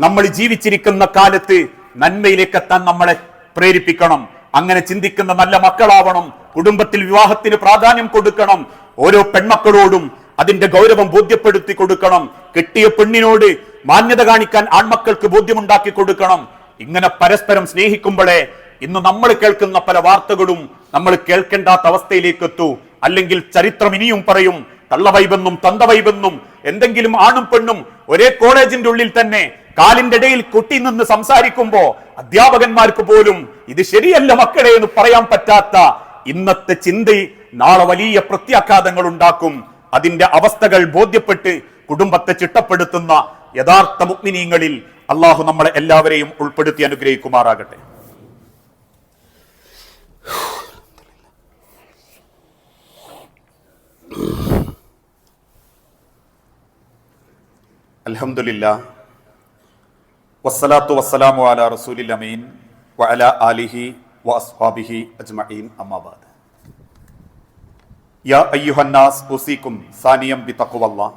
നമ്മൾ ജീവിച്ചിരിക്കുന്ന കാലത്ത് നന്മയിലേക്ക് എത്താൻ നമ്മളെ പ്രേരിപ്പിക്കണം. അങ്ങനെ ചിന്തിക്കുന്ന നല്ല മക്കളാവണം. കുടുംബത്തിൽ വിവാഹത്തിന് പ്രാധാന്യം കൊടുക്കണം. ഓരോ പെൺമക്കളോടും അതിന്റെ ഗൗരവം ബോധ്യപ്പെടുത്തി കൊടുക്കണം. കെട്ടിയ പെണ്ണിനോട് മാന്യത കാണിക്കാൻ ആൺമക്കൾക്ക് ബോധ്യമുണ്ടാക്കി കൊടുക്കണം. ഇങ്ങനെ പരസ്പരം സ്നേഹിക്കുമ്പോഴേ ഇന്ന് നമ്മൾ കേൾക്കുന്ന പല വാർത്തകളും നമ്മൾ കേൾക്കേണ്ടാത്ത അവസ്ഥയിലേക്ക് എത്തൂ. അല്ലെങ്കിൽ ചരിത്രം ഇനിയും പറയും, തള്ളവൈബെന്നും തന്തവൈബെന്നും എന്തെങ്കിലും ആണും പെണ്ണും ഒരേ കോളേജിന്റെ ഉള്ളിൽ തന്നെ കാലിന്റെ ഇടയിൽ കുട്ടി നിന്ന് സംസാരിക്കുമ്പോ അധ്യാപകന്മാർക്ക് പോലും ഇത് ശരിയല്ല മക്കളെ എന്ന് പറയാൻ പറ്റാത്ത ഇന്നത്തെ ചിന്ത നാളെ വലിയ പ്രത്യാഘാതങ്ങൾ ഉണ്ടാക്കും. അതിന്റെ അവസ്ഥകൾ ബോധ്യപ്പെട്ട് കുടുംബത്തെ ചിട്ടപ്പെടുത്തുന്ന യഥാർത്ഥ മുഅ്മിനീങ്ങളിൽ അള്ളാഹു നമ്മളെ എല്ലാവരെയും ഉൾപ്പെടുത്തി അനുഗ്രഹിക്കുമാറാകട്ടെ. അൽഹംദുലില്ലാഹ് വസ്സലാത്തു വസ്സലാമു അലാ റസൂലിൽ അമീൻ വഅലാ ആലിഹി വഅസ്ഹാബിഹി അജ്മഈൻ അമ്മാ ബഅദ്. യാ അയ്യുഹന്നാസ് ഉസീകും സാനിയം ബിതഖ്വല്ലാഹ്.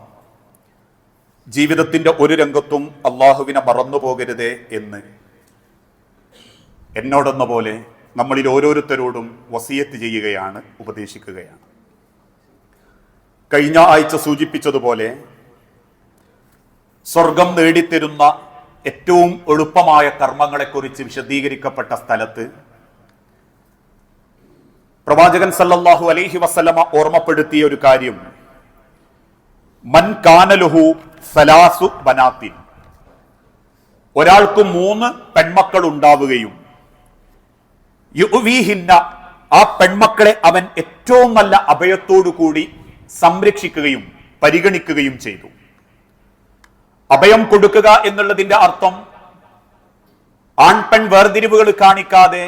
ജീവിതത്തിന്റെ ഒരു രംഗത്തും അള്ളാഹുവിനെ മറന്നു പോകരുതേ എന്ന് എന്നോടെന്ന പോലെ നമ്മളിൽ ഓരോരുത്തരോടും വസിയത്ത് ചെയ്യുകയാണ്, ഉപദേശിക്കുകയാണ്. കഴിഞ്ഞ ആഴ്ച സൂചിപ്പിച്ചതുപോലെ സ്വർഗം നേടിത്തരുന്ന ഏറ്റവും എളുപ്പമായ കർമ്മങ്ങളെക്കുറിച്ച് വിശദീകരിക്കപ്പെട്ട സ്ഥലത്ത് പ്രവാചകൻ സല്ലല്ലാഹു അലൈഹി വസല്ലമ ഓർമ്മപ്പെടുത്തിയ ഒരു കാര്യം, മൻ കാനലുഹു സലാസു ബനാത്തിൻ, ഒരാൾക്ക് 3 പെൺമക്കൾ ഉണ്ടാവുകയും യുവീഹിന്ന, ആ പെൺമക്കളെ അവൻ ഏറ്റവും നല്ല അഭയത്തോടു കൂടി സംരക്ഷിക്കുകയും പരിഗണിക്കുകയും ചെയ്തു. അഭയം കൊടുക്കുക എന്നുള്ളതിന്റെ അർത്ഥം ആൺപെൺ വേർതിരിവുകൾ കാണിക്കാതെ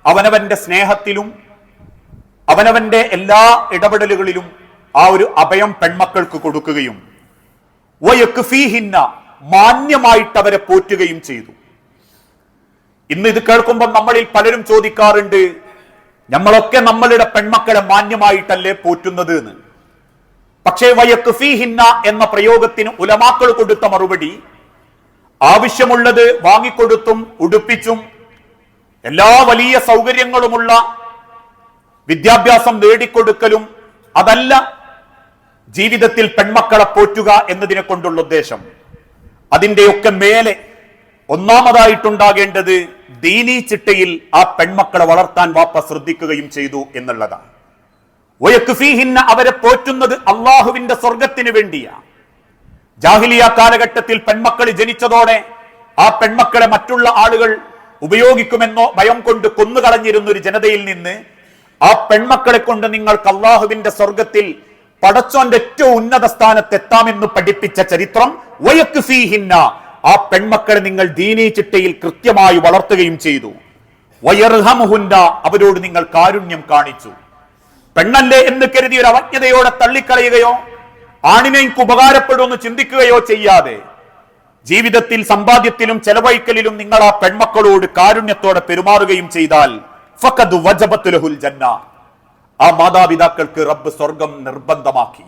അവനവന്റെ സ്നേഹത്തിലും അവനവന്റെ എല്ലാ ഇടപെടലുകളിലും ആ ഒരു അഭയം പെൺമക്കൾക്ക് കൊടുക്കുകയും വയക്ഫീഹിന്ന, മാന്യമായിട്ട് അവരെ പോറ്റുകയും ചെയ്തു. ഇന്ന് ഇത് കേൾക്കുമ്പോൾ നമ്മളിൽ പലരും ചോദിക്കാറുണ്ട്, നമ്മളൊക്കെ നമ്മളുടെ പെൺമക്കളെ മാന്യമായിട്ടല്ലേ പോറ്റുന്നത് എന്ന്. പക്ഷേ വയക്ഫീഹിന്ന എന്ന പ്രയോഗത്തിന് ഉലമാക്കൾ കൊടുത്ത മറുപടി, ആവശ്യമുള്ളത് വാങ്ങിക്കൊടുത്തും ഉടുപ്പിച്ചും എല്ലാ വലിയ സൗകര്യങ്ങളുമുള്ള വിദ്യാഭ്യാസം നേടിക്കൊടുക്കലും അതല്ല ജീവിതത്തിൽ പെൺമക്കളെ പോറ്റുക എന്നതിനെ കൊണ്ടുള്ള ഉദ്ദേശം. അതിന്റെയൊക്കെ മേലെ ഒന്നാമതായിട്ടുണ്ടാകേണ്ടത് ദീനീ ചിട്ടയിൽ ആ പെൺമക്കളെ വളർത്താൻ വാപ്പ ശ്രദ്ധിക്കുകയും ചെയ്തു എന്നുള്ളതാണ്. വയക്ഫീഹിന്ന, അവരെ പോറ്റുന്നത് അള്ളാഹുവിന്റെ സ്വർഗത്തിന് വേണ്ടിയാ. ജാഹിലിയ കാലഘട്ടത്തിൽ പെൺമക്കൾ ജനിച്ചതോടെ ആ പെൺമക്കളെ മറ്റുള്ള ആളുകൾ ഉപയോഗിക്കുമെന്നോ ഭയം കൊണ്ട് കൊന്നുകളഞ്ഞിരുന്ന ഒരു ജനതയിൽ നിന്ന് ആ പെൺമക്കളെ കൊണ്ട് നിങ്ങൾക്ക് അള്ളാഹുവിന്റെ സ്വർഗത്തിൽ പടച്ചോന്റെ ഏറ്റവും ഉന്നത സ്ഥാനത്തെത്താമെന്ന് പഠിപ്പിച്ച ചരിത്രം. വയക്ഫീഹിന്ന, ആ പെൺമക്കളെ നിങ്ങൾ ദീനീ ചിട്ടയിൽ കൃത്യമായി വളർത്തുകയും ചെയ്തു. വയർഹമുഹുന്ന, അവരോട് നിങ്ങൾ കാരുണ്യം കാണിച്ചു. പെണ്ണല്ലേ എന്ന് കരുതി ഒരു അവജ്ഞതയോടെ തള്ളിക്കളയുകയോ ആണിനെക്ക് ഉപകാരപ്പെടുമെന്ന് ചിന്തിക്കുകയോ ചെയ്യാതെ ജീവിതത്തിൽ സമ്പാദ്യത്തിലും ചെലവഴിക്കലിലും നിങ്ങൾ ആ പെൺമക്കളോട് കാരുണ്യത്തോടെ പെരുമാറുകയും ചെയ്താൽ ഫഖദ് വജബത് ലഹുൽ ജന്ന, ആ മാതാപിതാക്കൾക്ക് റബ്ബ് സ്വർഗം നിർബന്ധമാക്കി.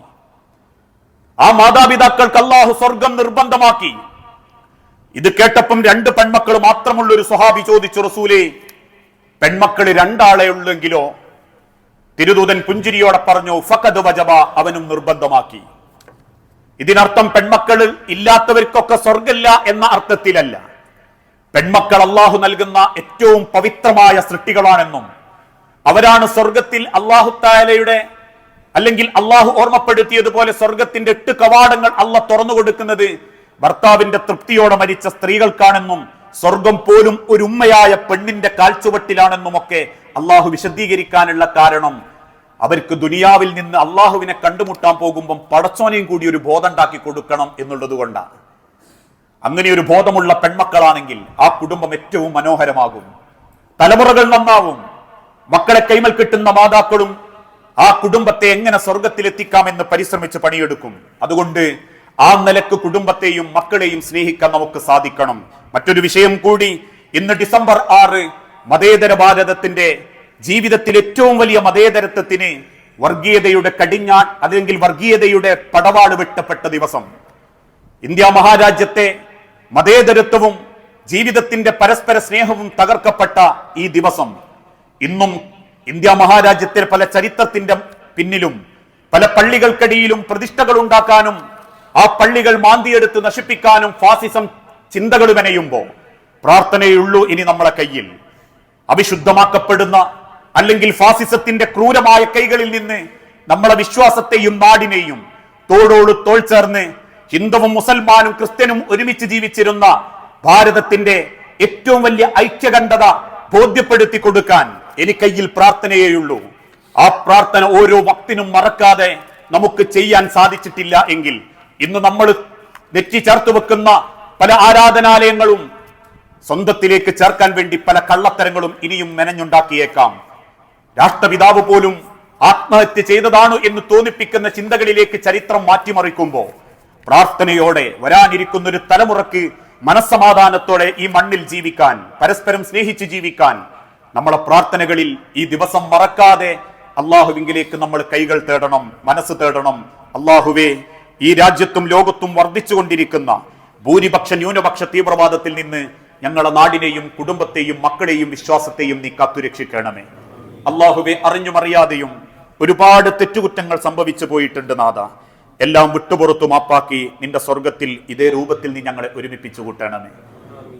ആ മാതാപിതാക്കൾക്ക് അല്ലാഹു സ്വർഗം നിർബന്ധമാക്കി. ഇത് കേട്ടപ്പം 2 പെൺമക്കൾ മാത്രമുള്ള ഒരു സ്വഹാബി ചോദിച്ചു, റസൂലേ, പെൺമക്കൾ 2 ആളെ ഉള്ളെങ്കിലോ? തിരുദൂതൻ പുഞ്ചിരിയോടെ പറഞ്ഞു, ഫഖദ് വജബ, അവനും നിർബന്ധമാക്കി. ഇതിനർത്ഥം പെൺമക്കൾ ഇല്ലാത്തവർക്കൊക്കെ സ്വർഗമില്ല എന്ന അർത്ഥത്തിലല്ല. പെൺമക്കൾ അള്ളാഹു നൽകുന്ന ഏറ്റവും പവിത്രമായ സൃഷ്ടികളാണെന്നും അവരാണ് സ്വർഗത്തിൽ അള്ളാഹു തആലയുടെ അല്ലെങ്കിൽ അള്ളാഹു ഓർമ്മപ്പെടുത്തിയതുപോലെ സ്വർഗത്തിന്റെ 8 കവാടങ്ങൾ അള്ളാഹ് തുറന്നു കൊടുക്കുന്നത് ഭർത്താവിന്റെ തൃപ്തിയോടെ മരിച്ച സ്ത്രീകൾക്കാണെന്നും സ്വർഗം പോലും ഒരു ഉമ്മയായ പെണ്ണിന്റെ കാൽച്ചുവട്ടിലാണെന്നുമൊക്കെ അള്ളാഹു വിശദീകരിക്കാനുള്ള കാരണം അവർക്ക് ദുനിയാവിൽ നിന്ന് അള്ളാഹുവിനെ കണ്ടുമുട്ടാൻ പോകുമ്പം പടച്ചോനെയും കൂടി ഒരു ബോധം ഉണ്ടാക്കി കൊടുക്കണം എന്നുള്ളത് കൊണ്ടാണ്. അങ്ങനെ ഒരു ബോധമുള്ള പെൺമക്കളാണെങ്കിൽ ആ കുടുംബം ഏറ്റവും മനോഹരമാകും, തലമുറകൾ നന്നാവും. മക്കളെ കൈമൽ കിട്ടുന്ന മാതാക്കളും ആ കുടുംബത്തെ എങ്ങനെ സ്വർഗത്തിലെത്തിക്കാമെന്ന് പരിശ്രമിച്ച് പണിയെടുക്കും. അതുകൊണ്ട് ആ നിലക്ക് കുടുംബത്തെയും മക്കളെയും സ്നേഹിക്കാൻ നമുക്ക് സാധിക്കണം. മറ്റൊരു വിഷയം കൂടി, ഇന്ന് ഡിസംബർ 6 മതേതര ഭാരതത്തിന്റെ ജീവിതത്തിൽ ഏറ്റവും വലിയ മതേതരത്വത്തിന് വർഗീയതയുടെ കടിഞ്ഞാൺ അല്ലെങ്കിൽ വർഗീയതയുടെ പടവാള് വെട്ടപ്പെട്ട ദിവസം. ഇന്ത്യ മഹാരാജ്യത്തെ മതേതരത്വവും ജീവിതത്തിന്റെ പരസ്പര സ്നേഹവും തകർക്കപ്പെട്ട ഈ ദിവസം ഇന്നും ഇന്ത്യ മഹാരാജ്യത്തെ പല ചരിത്രത്തിന്റെ പിന്നിലും പല പള്ളികൾക്കടിയിലും പ്രതിഷ്ഠകൾ ഉണ്ടാക്കാനും ആ പള്ളികൾ മാന്തിയെടുത്ത് നശിപ്പിക്കാനും ഫാസിസം ചിന്തകൾ മെനയുമ്പോൾ പ്രാർത്ഥനയുള്ളൂ ഇനി നമ്മളെ കയ്യിൽ. അവിശുദ്ധമാക്കപ്പെടുന്ന അല്ലെങ്കിൽ ഫാസിസത്തിന്റെ ക്രൂരമായ കൈകളിൽ നിന്ന് നമ്മളെ വിശ്വാസത്തെയും നാടിനെയും തോളോട് തോൾ ചേർന്ന് ഹിന്ദുവും മുസൽമാനും ക്രിസ്ത്യനും ഒരുമിച്ച് ജീവിച്ചിരുന്ന ഭാരതത്തിന്റെ ഏറ്റവും വലിയ ഐക്യകണ്ഠത ബോധ്യപ്പെടുത്തി കൊടുക്കാൻ എനിക്കയ്യിൽ പ്രാർത്ഥനയേയുള്ളൂ. ആ പ്രാർത്ഥന ഓരോ വക്തിനും മറക്കാതെ നമുക്ക് ചെയ്യാൻ സാധിച്ചിട്ടില്ല എങ്കിൽ ഇന്ന് നമ്മൾ നെറ്റി ചേർത്ത് വെക്കുന്ന പല ആരാധനാലയങ്ങളും സ്വന്തത്തിലേക്ക് ചേർക്കാൻ വേണ്ടി പല കള്ളത്തരങ്ങളും ഇനിയും മെനഞ്ഞുണ്ടാക്കിയേക്കാം. രാഷ്ട്രപിതാവ് പോലും ആത്മഹത്യ ചെയ്തതാണ് എന്ന് തോന്നിപ്പിക്കുന്ന ചിന്തകളിലേക്ക് ചരിത്രം മാറ്റിമറിക്കുമ്പോൾ പ്രാർത്ഥനയോടെ വരാനിരിക്കുന്ന ഒരു തലമുറക്ക് മനസ്സമാധാനത്തോടെ ഈ മണ്ണിൽ ജീവിക്കാൻ, പരസ്പരം സ്നേഹിച്ച് ജീവിക്കാൻ നമ്മളെ പ്രാർത്ഥനകളിൽ ഈ ദിവസം മറക്കാതെ അള്ളാഹുവിങ്കിലേക്ക് നമ്മൾ കൈകൾ തേടണം, മനസ്സ് തേടണം. അള്ളാഹുവേ, ഈ രാജ്യത്തും ലോകത്തും വർദ്ധിച്ചുകൊണ്ടിരിക്കുന്ന ഭൂരിപക്ഷ ന്യൂനപക്ഷ തീവ്രവാദത്തിൽ നിന്ന് ഞങ്ങളുടെ നാടിനെയും കുടുംബത്തെയും മക്കളെയും വിശ്വാസത്തെയും നീ കാത്തുരക്ഷിക്കണമേ. അള്ളാഹുവെ, അറിഞ്ഞുമറിയാതെയും ഒരുപാട് തെറ്റുകുറ്റങ്ങൾ സംഭവിച്ചു പോയിട്ടുണ്ട് നാഥ. എല്ലാം വിട്ടുപുറത്തു മാപ്പാക്കി നിന്റെ സ്വർഗത്തിൽ ഇതേ രൂപത്തിൽ നീ ഞങ്ങളെ ഒരുമിപ്പിച്ചു കൂട്ടണമേ.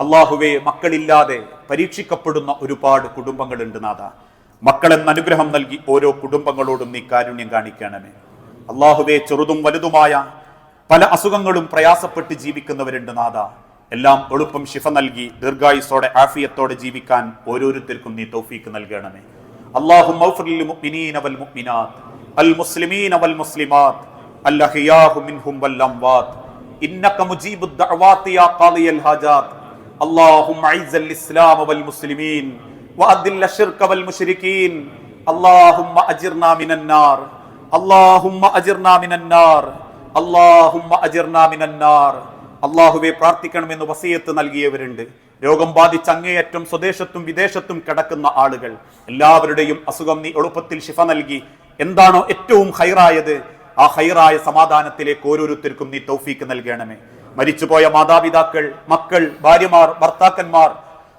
അള്ളാഹുവെ, മക്കളില്ലാതെ പരീക്ഷിക്കപ്പെടുന്ന ഒരുപാട് കുടുംബങ്ങളുണ്ട് നാഥ. മക്കളെന്ന അനുഗ്രഹം നൽകി ഓരോ കുടുംബങ്ങളോടും നീ കാരുണ്യം കാണിക്കണമേ. അള്ളാഹുവേ, ചെറുതും വലുതുമായ പല അസുഖങ്ങളും പ്രയാസപ്പെട്ട് ജീവിക്കുന്നവരുണ്ട് നാഥ. എല്ലാം എളുപ്പം ശിഫ നൽകി ദീർഘായുസോടെ ആഫിയത്തോടെ ജീവിക്കാൻ ഓരോരുത്തർക്കും നീ തൗഫീക്ക് നൽകണമേ. അല്ലാഹുമ്മ ഗ്ഫിർ ലിൽ മുഅ്മിനീന വൽ മുഅ്മിനാത്ത് അൽ മുസ്ലിമീന വൽ മുസ്ലിമാത്ത് അൽ അഹ്യാഹു മിൻഹും വൽ അംവാത്ത് ഇന്നക മുജീബുദ് ദഅവാതി യാ ഖാദിയൽ ഹാജാത്ത്. അല്ലാഹുമ്മ അഇസ്സൽ ഇസ്ലാമ വൽ മുസ്ലിമീൻ വഅദില്ല ശിർക വൽ മുശ്രികീൻ. അല്ലാഹുമ്മ അജിർനാ മിനൻ നാർ. അല്ലാഹുമ്മ അജിർനാ മിനൻ നാർ. അല്ലാഹുമ്മ അജിർനാ മിനൻ നാർ. അള്ളാഹുവെ, പ്രാർത്ഥിക്കണമെന്ന് വസിയത്ത് നൽകിയവരുണ്ട്. രോഗം ബാധിച്ച് അങ്ങേയറ്റം സ്വദേശത്തും വിദേശത്തും കിടക്കുന്ന ആളുകൾ എല്ലാവരുടെയും അസുഖം നീ എളുപ്പത്തിൽ ശിഫ നൽകി എന്താണോ ഏറ്റവും ഹൈറായത് ആ ഹൈറായ സമാധാനത്തിലേക്ക് ഓരോരുത്തർക്കും നീ തൗഫീക്ക് നൽകണമേ. മരിച്ചുപോയ മാതാപിതാക്കൾ, മക്കൾ, ഭാര്യമാർ, ഭർത്താക്കന്മാർ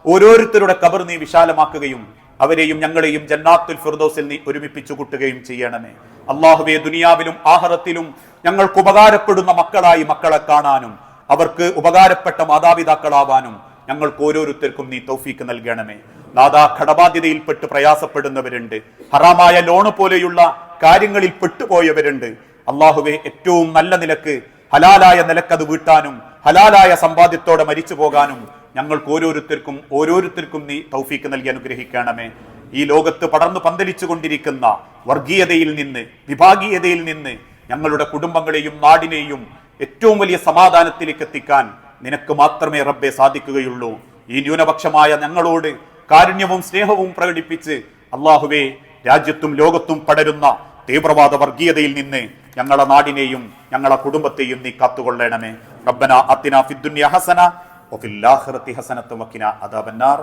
ഓരോരുത്തരുടെ ഖബർ നീ വിശാലമാക്കുകയും അവരെയും ഞങ്ങളെയും ജന്നാത്തുൽ ഫിർദൗസിൽ നീ ഒരുമിപ്പിച്ചു കൂട്ടുകയും ചെയ്യണമേ. അള്ളാഹുവേ, ദുനിയാവിലും ആഖിറത്തിലും ഞങ്ങൾക്ക് ഉപകാരപ്പെടുന്ന മക്കളായി മക്കളെ കാണാനും അവർക്ക് ഉപകാരപ്പെട്ട മാതാപിതാക്കളാവാനും ഞങ്ങൾക്ക് ഓരോരുത്തർക്കും നീ തൗഫീക്ക് നൽകണമേ. നാദാ, കടബാധ്യതയിൽപ്പെട്ട് പ്രയാസപ്പെടുന്നവരുണ്ട്. ഹറാമായ ലോണ് പോലെയുള്ള കാര്യങ്ങളിൽ പെട്ടുപോയവരുണ്ട്. അള്ളാഹുവെ, ഏറ്റവും നല്ല നിലക്ക് ഹലാലായ നിലക്കത് വീട്ടാനും ഹലാലായ സമ്പാദ്യത്തോടെ മരിച്ചു പോകാനും ഞങ്ങൾക്ക് ഓരോരുത്തർക്കും നീ തൗഫീക്ക് നൽകി അനുഗ്രഹിക്കണമേ. ഈ ലോകത്ത് പടർന്നു പന്തലിച്ചു കൊണ്ടിരിക്കുന്ന വർഗീയതയിൽ നിന്ന്, വിഭാഗീയതയിൽ നിന്ന് ഞങ്ങളുടെ കുടുംബങ്ങളെയും നാടിനെയും ഏറ്റവും വലിയ സമാധാനത്തിലേക്ക് എത്തിക്കാൻ നിനക്ക് മാത്രമേ റബ്ബെ സാധിക്കുകയുള്ളൂ. ഈ ന്യൂനപക്ഷമായ ഞങ്ങളോട് കാരുണ്യവും സ്നേഹവും പ്രകടിപ്പിച്ച് അള്ളാഹുവേ, രാജ്യത്തും ലോകത്തും പടരുന്ന തീവ്രവാദ വർഗീയതയിൽ നിന്ന് ഞങ്ങളുടെ നാടിനെയും ഞങ്ങളുടെ കുടുംബത്തെയും നീ കാത്തുകൊള്ളണമേ. റബ്ബനാ അത്തിനാ ഫിദ്ദുനിയ ഹസന വഫിൽ ആഖിറതി ഹസനത്തും വഖിനാ അദാബന്നാർ.